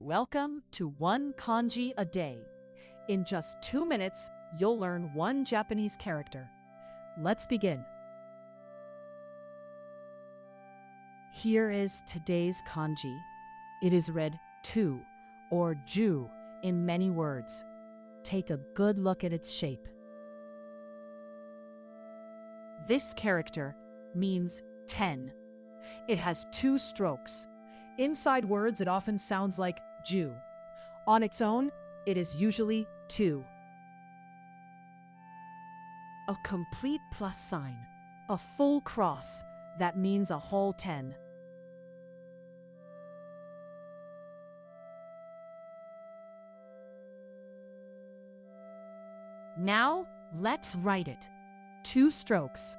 Welcome to One Kanji a Day. In just 2 minutes, you'll learn one Japanese character. Let's begin. Here is today's kanji. It is read tu or ju in many words. Take a good look at its shape. This character means 10. It has 2 strokes. Inside words, it often sounds like ju. On its own, it is usually 2. A complete plus sign, a full cross, that means a whole 10. Now, let's write it. 2 strokes.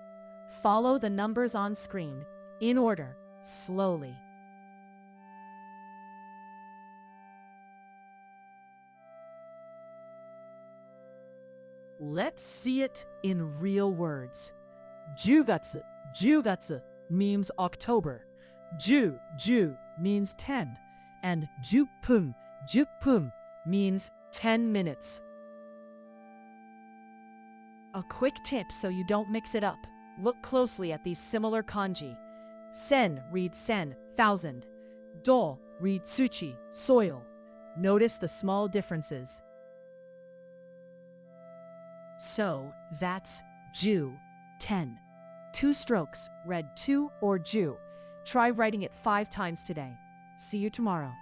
Follow the numbers on screen, in order, slowly. Let's see it in real words. Juugatsu, juugatsu means October. Ju means 10. And juppun, juppun means 10 minutes. A quick tip so you don't mix it up. Look closely at these similar kanji. Sen read sen, 1,000. Do read tsuchi, soil. Notice the small differences. So that's ju, 10. 2 strokes, read tu or ju. Try writing it 5 times today. See you tomorrow.